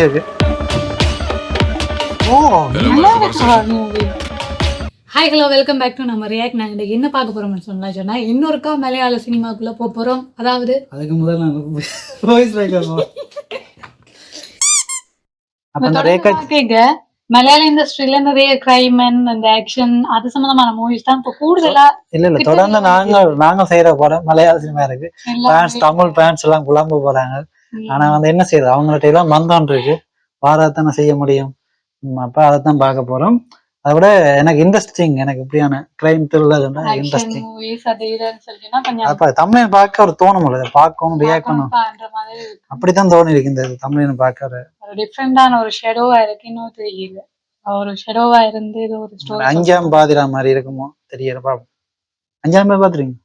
இருக்கு. Hi hello welcome back to நம்ம React. நாங்கள் என்ன பார்க்க போகிறோம்னு சொன்னா இன்னொருக்கா மலையாள சினிமாக்குள்ளே போக போகிறோம். அதாவது அதுக்கு முதல்ல மலையாள இண்டஸ்ட்ரியில நிறைய கிரைம் அந்த ஆக்ஷன் அது சம்பந்தமான மூவிஸ் தான் இப்போ கூடுதலா இல்ல தொடர்ந்து நாங்க செய்யற படம் மலையாள சினிமா இருக்கு. தமிழ் பேன்ஸ் எல்லாம் குழம்பு போறாங்க. ஆனா என்ன செய்யுது அவங்கள்ட்ட எல்லாம் மந்தம் இருக்கு, வாரத்தானே செய்ய முடியும். அப்ப அதைத்தான் பார்க்க போறோம். அதை விட எனக்கு இன்ட்ரெஸ்டிங், எனக்கு இப்படியான கிரைம் த்ரில்லர் இன்ட்ரெஸ்டிங். அப்ப தமிழன் பார்க்க ஒரு தோணும், பார்க்கணும் ரியாக்ட் பண்ணணும் அப்படித்தான் தோணி இருக்கு. இந்த தமிழன் பார்க்க டிஃப்ரெண்டான ஒரு ஷெடோவா இருக்கு. இன்னும் தெரியல, ஒரு ஷெடோவா இருந்து ஒரு ஸ்டோரி அஞ்சாம் பாதிரா மாதிரி இருக்குமோ தெரியல. பாப்போம். அஞ்சாம் பேர் பாத்துறீங்க?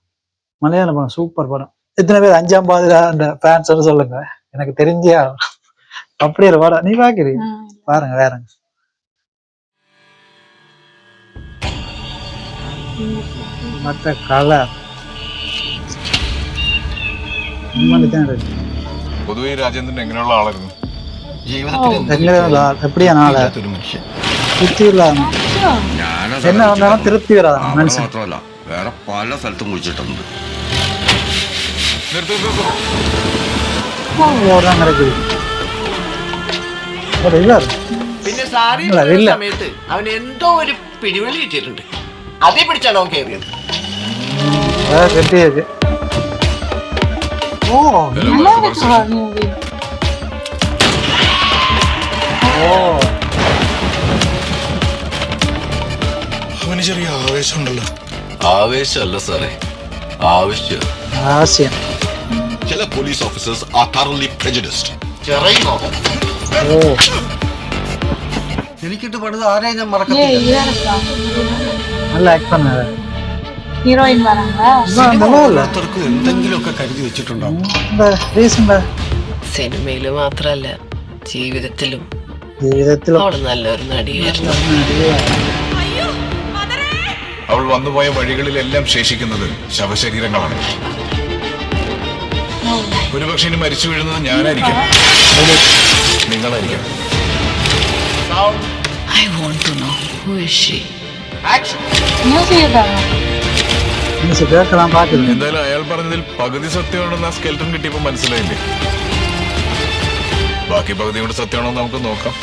மலையாள படம், சூப்பர் படம். எத்தனை பேர் அஞ்சாம் பாதிரா அந்த ஃபேன்ஸ் சொல்லுங்க, எனக்கு தெரிஞ்சியா. அப்படியே படம் நீ பாக்குறீங்க, பாருங்க. வேறங்க மற்ற கலர் പൊതുവെ രാജേന്ദ്രൻ എങ്ങനെയുള്ള ആളായിരുന്നു? எப்படியா நாள திருப்தி இல்லாத என்ன வந்தாலும் திருப்தி வராத மனுஷன். മാത്രമല്ല വേറെ പല സ്ഥലത്തും കുഴിച്ചിട്ടുണ്ട്. കിടക്കുது പിന്നെ സാറി സമയത്ത് അവൻ എന്തോ ഒരു പിടിവലി കിട്ടിയിട്ടുണ്ട്. അതേ പിടിച്ചാണ് അവൻ കയറിയത്. കെട്ടിയേക്ക്. അവന് ചെറിയ ആവേശം ഉണ്ടല്ലോ. ആവേശമല്ല സാറേ, ആവശ്യം. ആവശ്യം. ചില police officers are thoroughly prejudiced. എനിക്കിട്ട് പണിത് ആരെയും ഞാൻ മറക്കത്തില്ല. നല്ല ആക്ട് பண்ணாரு. ஹீரோயின் வராங்க. ഓരോരുത്തർക്കും എന്തെങ്കിലുമൊക്കെ കരുതി വെച്ചിട്ടുണ്ടാവും. സിനിമയില് മാത്രല്ല ജീവിതത്തിലും ജീവിതത്തിലും നല്ലൊരു നടിയായിരുന്നു. അവൾ വന്നുപോയ വഴികളിലെല്ലാം ശേഷിക്കുന്നത് ശവശരീരങ്ങളാണ്. ഒരുപക്ഷെ ഇനി മരിച്ചു വീഴുന്നത് ഞാനായിരിക്കാം, നിങ്ങളായിരിക്കാം. I want to know who is she. കേൾக்கலாம் പാട്ടില്ല. എന്തായാലും അയാൾ പറഞ്ഞതിൽ പകുതി സത്യമാണെന്ന് ആ സ്കെൽട്ടൻ കിട്ടിയപ്പോ മനസ്സിലായില്ലേ. ബാക്കി പകുതി കൂടെ സത്യമാണോ നമുക്ക് നോക്കാം.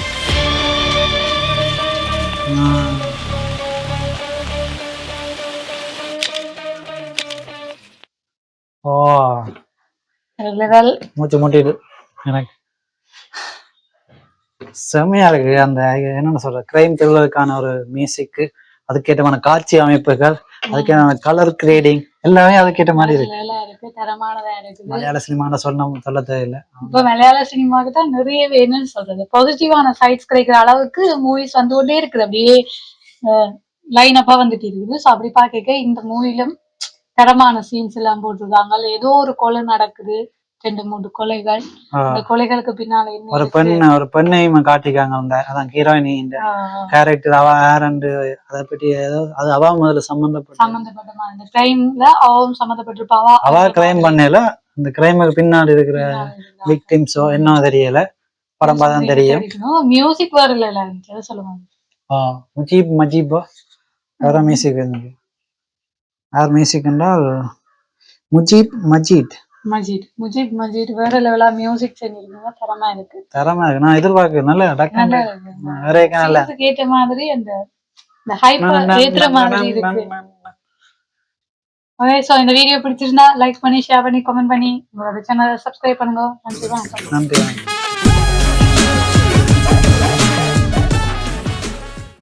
ஓ மூச்சு மூட்டிடு. எனக்கு செம்மையா இருக்கு. அந்த என்னன்னு சொல்ற கிரைம் த்ரில்லருக்கான ஒரு மியூசிக், அதுக்கேற்றமான காட்சி அமைப்புகள், அதுக்கேற்ற கலர் கிரேடிங் எல்லாமே அதுக்கேற்ற மாதிரி இருக்கு. மலையாள சினிமா சொல்ல தேவையில்லை. இப்ப மலையாள சினிமாவுக்கு தான் நிறைய என்னன்னு சொல்றது பாசிட்டிவான சைட்ஸ் கிடைக்கிற அளவுக்கு மூவிஸ் வந்து கொண்டே இருக்குது. அப்படியே லைன் அப்பா வந்துட்டு இருக்குது. ஸோ அப்படி பார்க்க இந்த மூவிலும் தரமான சீன்ஸ் எல்லாம் போட்டிருக்காங்க. ஏதோ ஒரு கொலை நடக்குது, 2-3 கொலைகள். அந்த கொலைகளுக்கு பின்னால ஒரு பெண்ணையும் காட்டிக்காங்க. அதான் ஹீரோயின் கேரக்டர் அவ யாருன்னு அதை பற்றி ஏதோ அது அவ முதல்ல சம்பந்தப்பட்ட அந்த கிரைம்ல அவவும் சம்பந்தப்பட்டிருப்பாவா. அவ கிரைம் பண்ணல, அந்த கிரைமுக்கு பின்னாடி இருக்கிற விக்டிம்ஸோ என்ன தெரியல. படம் பார்த்தா தெரியும். மியூசிக் வரல சொல்லுவாங்க. மஜீபோ வேற மியூசிக் இருந்தது. யார் மியூசிக் என்றால் மஜீத் வேற லெவலா மியூசிக் செஞ்சிருக்காங்க. தரமா இருக்கு. நான் எதிர்பார்க்க நல்ல கேட்ட மாதிரி அந்த ஹைப்பர் ஏத்துற மாதிரி இருக்கு. ஓகே, சோ இந்த வீடியோ பிடிச்சிருந்தா லைக் பண்ணி, ஷேர் பண்ணி, கமெண்ட் பண்ணி உங்களோட சேனலை சப்ஸ்கிரைப் பண்ணுங்க. நன்றி.